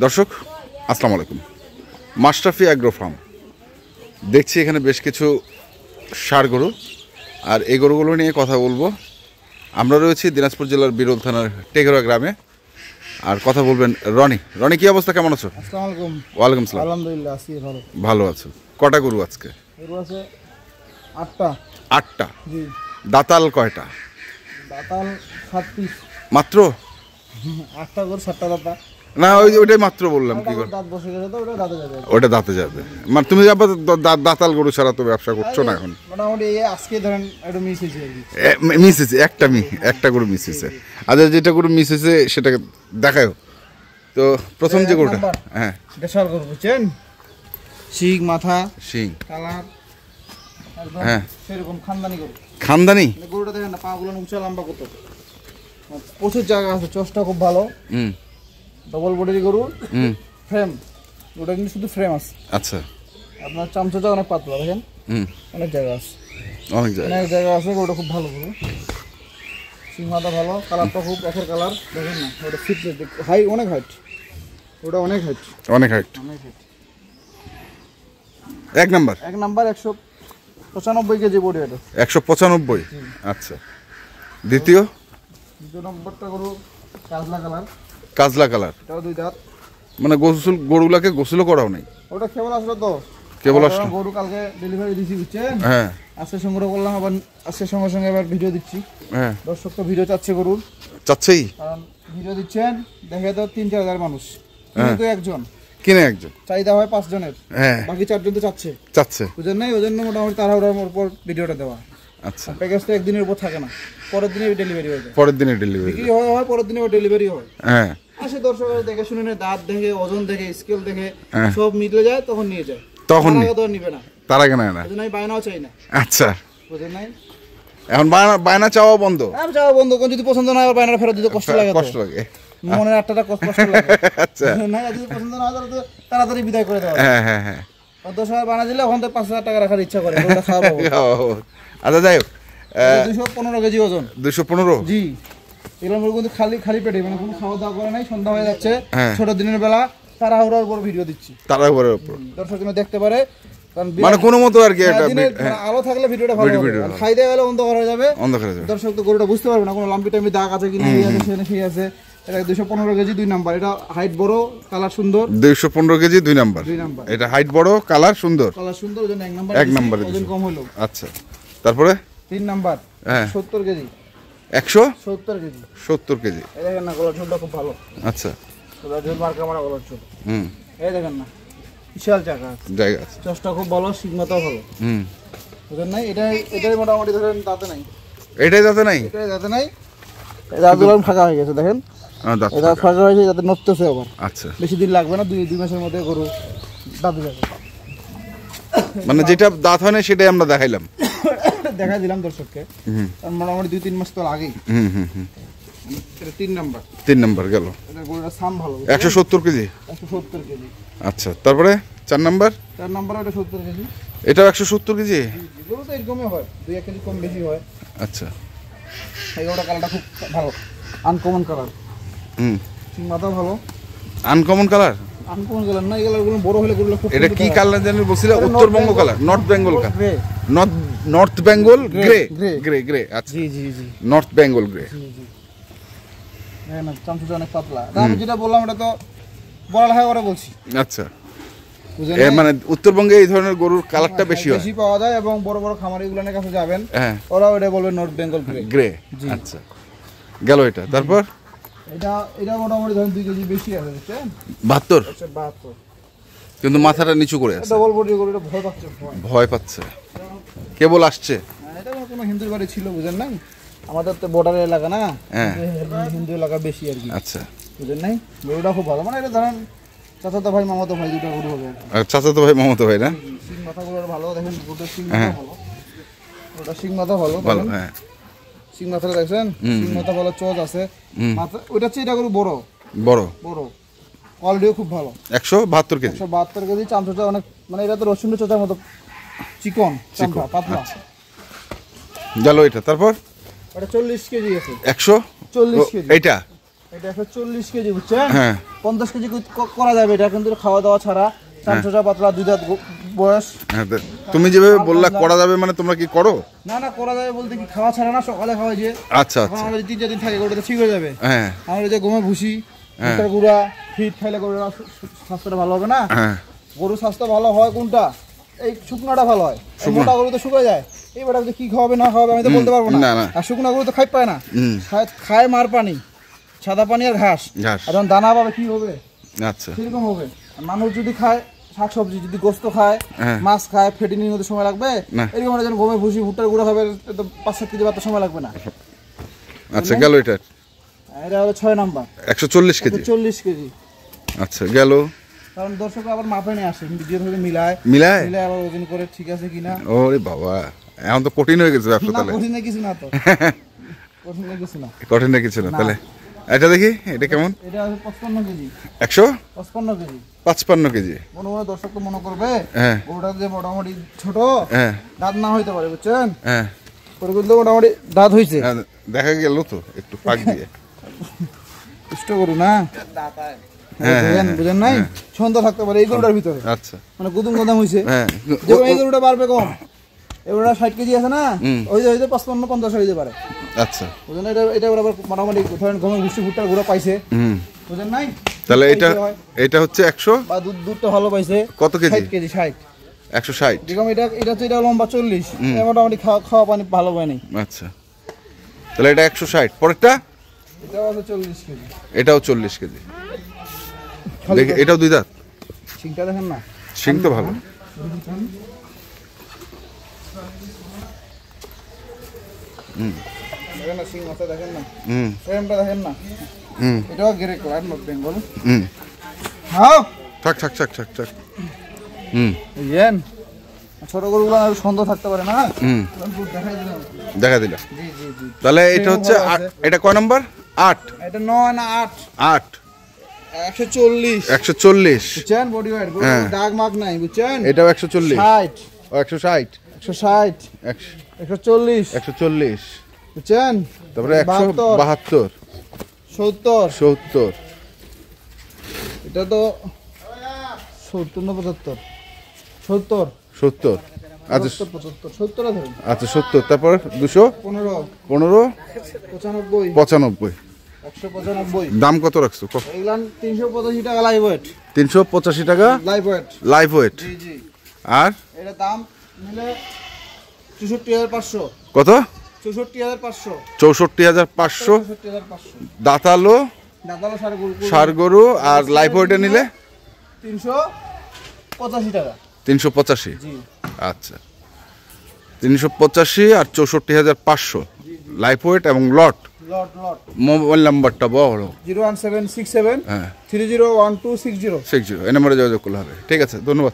দর্শক আসসালামু আলাইকুম। মাশরাফি অ্যাগ্রো ফার্ম দেখছি এখানে বেশ কিছু ষাঁড় গরু, আর এই গরুগুলো নিয়ে কথা বলবো। আমরা রয়েছি দিনাজপুর জেলার বিরল থানার টেঘরা গ্রামে, আর কথা বলবেন রনি। রনি, কি অবস্থা, কেমন আছো? আসসালামু আলাইকুম। ওয়ালাইকুম আসসালাম। আলহামদুলিল্লাহ আছি ভালো। ভালো আছো? কটা গরু আজকে? গরু আছে 8টা। 8টা? জি। দাতাল কয়টা? দাতাল 7 পিস মাত্র? 8টা গরু 7টা দাতা। না, ওইটাই মাত্র বললাম। কি করে দাঁত বসে গেছে তো ওটা দাঁতে যাবে। ওটা দাঁতে যাবে মানে তুমি আবার দাতাল গরু ছাড়া তো ব্যবসা করছো না এখন? মোটামুটি আজকে ধরেন একটু মিস হয়েছে আর কি। মিস হয়েছে একটা গরু মিস হয়েছে। আচ্ছা, যেটা গরু মিস হয়েছে সেটাকে দেখাও তো। প্রথম যে গরুটা, হ্যাঁ, দেশাল গরু বুঝছেন, শিং মাথা শিং কালার একদম হ্যাঁ সেরকম খানদানি গরু। খানদানি গরুটা দেখেন না, পা গুলো উঁচা লম্বা কত, প্রচুর জায়গা আছে, চোষটা খুব ভালো। ডবল বডির গরু। ফ্রেম ওটা কিন্তু শুধু ফ্রেম আছে। আচ্ছা, আপনার চামচটা অনেক পাতলা, দেখেন অনেক জায়গা আছে, অনেক জায়গা আছে। গরুটা খুব ভালো গরু, সিংহাটা ভালো, কালারটা খুব একের কালার। দেখেন না ওটা ফিটনেস, হাই অনেক হাইট, ওটা অনেক হাইট, অনেক হাইট। এক নাম্বার 195 কেজি বডি এটা। 195। আচ্ছা, দ্বিতীয় নম্বরটা গরু কাজলা কালার। কাজলা কালার, এটাও 2 দাঁত। মানে গরুগুলাকে গোসলও করাও নাই? ওটা কেবল আসলো তো, কেবল আসলো। গরু কালকে ডেলিভারি দিছি বুঝছেন। হ্যাঁ, আজকে সংগ্রহ করলাম, আবার আজকে সঙ্গে সঙ্গে আবার ভিডিও দিচ্ছি। হ্যাঁ, দর্শক তো ভিডিও চাচ্ছে গরুর, চাচ্ছেই। কারণ ভিডিও দিচ্ছেন দেখে তো 3-4 হাজার মানুষ, কিন্তু একজন কিনে, একজন চাহিদা হয় 5 জনের, হ্যাঁ, বাকি 4 জন তো চাচ্ছে বুঝেন নাই। ওই জন্য মোটামুটি তাড়াহুড়োর উপর ভিডিওটা দেওয়া। আচ্ছা, প্যাকেজ তো একদিনের উপর থাকে না, পরের দিনে ডেলিভারি হয়ে যায়। পরের দিনে ডেলিভারি বিক্রি হয় পরের দিনে ডেলিভারি হয়। হ্যাঁ, আসে দর্শক দেখে শুনে নেয়, দাঁত দেখে, ওজন দেখে, স্কেল দেখে, সব মিলে যায়, তখন নিয়ে যায়। তখন নিবে না, তার আগে নেয় না। ওই জন্য আমি বায়নাও চাই না। আচ্ছা, বুঝেন নাই, এখন বায়না চাওয়া বন্ধ। আমি চাওয়া বন্ধ, কোন যদি পছন্দ না হয় বায়নাটা ফেরত দিতে কষ্ট লাগে, কষ্ট লাগে, মনের আটটা কষ্ট লাগে। আচ্ছা, না যদি পছন্দ না হয় তাহলে তাড়াতাড়ি বিদায় করে দেওয়া। হ্যাঁ হ্যাঁ হ্যাঁ, 10 হাজার বানা দিলে ওখান থেকে 5,000 টাকা রাখার ইচ্ছা করে, ওটা খাওয়াবো। আচ্ছা, যাই হোক, 215 কেজি ওজন। 215? জি। এগুলো কিন্তু খালি পেটে, মানে কোনো খাওয়া দাওয়া করে নাই, সন্ধ্যা হয়ে যাচ্ছে, ছোট দিনের বেলা তাড়াহুড়োর উপর ভিডিও দিচ্ছি, তাড়াহুড়োর উপর দর্শক যেন দেখতে পারে, কারণ মানে কোনো মতো আর কি এটা আলো থাকলে ভিডিওটা ভালো হবে, খাই দিয়ে গেলে অন্ধকার হয়ে যাবে, দর্শক তো গরুটা বুঝতে পারবে না কোনো লাম্পি টাম্পি দাগ আছে কিনা, সেই আছে। এটা 215 কেজি 2 নাম্বার, এটা হাইট বড়, কালার সুন্দর। 215 কেজি 2 নাম্বার, এটা হাইট বড়, কালার সুন্দর, ওই জন্য 1 নাম্বার, ওজন কম হলো। আচ্ছা, তারপরে 3 নাম্বার 70 কেজি, 170 কেজি, 70 কেজি। এই দেখেন না, গলার ঝোলটা খুব ভালো। আচ্ছা, গলার ঝোল মার্কা মারা গলার ঝোল। এই দেখেন না, বিশাল জায়গা আছে, চষ্টা খুব ভালো, সিগমাটাও ভালো। বুঝেন নাই, এটাই মোটামুটি ধরেন দাঁতে নাই, এটাই দাঁতে নাই, দাঁতগুলো ফাঁকা হয়ে গেছে, দেখেন এটা ফাঁকা হয়েছে, যাতে নড়তেছে আবার। আচ্ছা, বেশি দিন লাগবে না, 2 মাসের মধ্যে গরু দাঁতে যাবে। মানে যেটা দাঁত হয় না সেটাই আমরা দেখাই দিলাম দর্শককে, মোটামুটি 2-3 মাস তো লাগেই। এটা 3 নাম্বার গেল। এটা গরুটার সাম ভালো, 170 কেজি। আচ্ছা, তারপরে 4 নাম্বার ওটা 70 কেজি, এটাও 170 কেজি। গরু তো এরকমই হয়, 2-1 কেজি কম বেশি হয়। আচ্ছা, এই গরুটা কালারটা খুব ভালো, আনকমন কালার। মাথা ভালো, আনকমন কালার না, এই কালারগুলো বড় হলে গরুগুলো খুব। এটা কি কালার জানি বলছিল? Uttarbanga colour, north Bengal colour, north Bengal grey. আচ্ছা, জি, নর্থ বেঙ্গল গ্রে। হ্যাঁ, চামচুটা অনেক পাতলা। আমি যেটা বললাম ওটা তো বড় লেখা করে বলছি। আচ্ছা, মানে উত্তরবঙ্গে এই ধরনের গরুর কালারটা বেশি পাওয়া যায়, এবং বড় বড় খামারিগুলোর কাছে যাবেন, ওরা ওটা বলবে নর্থ বেঙ্গল গ্রে। আচ্ছা, গেল এটা। তারপর এটা মোটামুটি ধরেন 2 কেজি বেশি আছে, বুঝছেন? 72, কিন্তু মাথাটা নিচু করে আছে। ডবল বডি গরুটা ভয় পাচ্ছে, কেবল আসছে। এটা কোনো হিন্দুর বাড়ি ছিল, বুঝেন নাই, আমাদের তো বর্ডার এলাকা না, হিন্দু এলাকা বেশি আর কি। আচ্ছা, বুঝেন নাই, গরুটা খুব ভালো, মানে এটা ধরেন চাচাতো ভাই মামাতো ভাই দুটো গরু হবে। চাচাতো ভাই মামাতো ভাই না? সিং মাথাগুলো ভালো, দেখেন গরুটার সিং মাথা ভালো, ওটা সিং মাথা ভালো। হ্যাঁ, সিং মাথাটা দেখছেন, সিং মাথা ভালো, চোজ আছে মাথা। ওটা হচ্ছে এটা গরু বড়, কোয়ালিটিও খুব ভালো। 172 কেজি, চামচটা অনেক, মানে এটা তো রসুন চোচার মতো চিকন, পাতলা। গেল এটা। তারপর ওটা 40 কেজি আছে, 140 কেজি। এটা 140 কেজি বুঝছেন? হ্যাঁ 50 কেজি করা যাবে এটা, কিন্তু খাওয়া দাওয়া ছাড়া, চামচা পাতলা, 2 দাঁত বয়স। হ্যাঁ তুমি যেভাবে বললা করা যাবে, মানে তোমরা কি করো? না না, করা যাবে বলতে কি, খাওয়া ছাড়া না, সকালে খাওয়াই যে। আচ্ছা আচ্ছা। আমরা 3-4 দিন থাকে গরুটা ঠিক হয়ে যাবে। হ্যাঁ আমরা যে গমের ভুসি, ভুট্টার গুঁড়া, ফিট খাইলে গরুর স্বাস্থ্যটা ভালো হবে না। হ্যাঁ গরুর স্বাস্থ্য ভালো হয় কোনটা? এই শুকনাটা ভালো হয়। মোটা গরু তো শুকিয়ে যায়, এইবার কি খাওয়াবে না খাওয়াবে আমি তো বলতে পারবো না। আর শুকনা গরু তো খাই পায় না, খায় মার পানি, সাদা পানি আর ঘাস। আর যখন দানা পাবে কি হবে? আচ্ছা সেরকম হবে। মানুষ যদি খায় শাকসবজি, যদি গোস্ত খায়, মাছ খায়, ফেটে নিয়ে হতে সময় লাগবে। এরকম যখন গমের ভুসি, ভুট্টার গুঁড়া খাবে, 5-7 কেজি বাদ সময় লাগবে না। আচ্ছা গেল এটা। এটা হলো 6 নাম্বার, 140 কেজি। 140 কেজি। আচ্ছা গেল। কারণ দর্শক আবার মাপে নিয়ে আসে, ভিডিওর সাথে মিলায় আবার ওজন করে ঠিক আছে কিনা। ওরে বাবা, এখন তো কঠিন হয়ে গেছে ব্যবসা। তাহলে কঠিন কিছু না তো, কঠিন কিছু না, কঠিন কিছু না। তাহলে এটা দেখি, এটা কেমন? এটা 55 কেজি। 155 কেজি। 55 কেজি। মনে মনে দর্শক তো মনে করবে ওটা যে মোটামুটি ছোট, দাঁত না হইতে পারে বুঝছেন। হ্যাঁ কিন্তু মোটামুটি দাঁত হয়েছে, দেখা গেল তো একটু ফাঁক দিয়ে। কষ্ট করু না, বুঝেন নাই, ছন্দ থাকতে পারে এই গরুটার ভিতরে। আচ্ছা মানে গুদুম গদাম হয়েছে, যেমন এই গরুটা বাড়বে কম, এগুলো 60 কেজি আছে না, ওই যে 55-50 হইতে পারে। আচ্ছা বুঝেন, এটা আবার মোটামুটি ধরেন গমের ভুসি ভুট্টার গুঁড়া পাইছে, বুঝেন নাই। তাহলে এটা হচ্ছে 100 বা দুধটা ভালো পাইছে। কত কেজি? 60 কেজি। 160। যেরকম এটা লম্বা 40, মোটামুটি খাওয়া পানি ভালো হয় নাই। আচ্ছা তাহলে এটা 160। পরেরটা এটাও আছে 40 কেজি। এটাও 40 কেজি। দেখি এটাও 2 দাঁত। শিংটা দেখেন না, শিং তো ভালো। দেখেন না, শিং মাথা দেখেন না, ফ্রেমটা দেখেন না। এটাও গ্রে কালার, নট বেঙ্গল। হ্যাঁ থাক। বুঝলেন, ছোট গরুগুলো আর সন্দেহ থাকতে পারে না। দেখা দিলাম। তাহলে এটা হচ্ছে এটা কয় নাম্বার? 8। এটা 9 না 8? 140। 140 বুঝছেন, বডি ওয়েট, দাগ মাগ নাই বুঝছেন। এটাও 140। 60। 160। 140 বুঝছেন। তারপরে 172, 70। এটা তো 70 না 75? 70। আচ্ছা 70 ধরুন। আচ্ছা 70। তারপর 215, 95। 195। দাম কত রাখছো? এগুলান 385 টাকা লাইভ ওয়েট। 385 টাকা লাইভ ওয়েট। জি। আর এটা দাম নিলে 64500। কত? 64500। 64500। দাঁতালো ষাঁড় গরু। আর লাইভ ওয়েটে নিলে 385 টাকা। 385। জি আচ্ছা 385 আর 64500 লাইভ ওয়েট এবং লট। মোবাইল নাম্বারটা বলো। 01767 301260। এই নম্বরে যোগাযোগ করলে হবে। ঠিক আছে, ধন্যবাদ।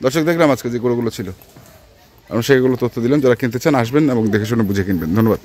দর্শক, দেখলাম আজকে যে গরুগুলো ছিল, আমি সেইগুলো তথ্য দিলাম। যারা কিনতে চান আসবেন এবং দেখে শুনে বুঝে কিনবেন। ধন্যবাদ।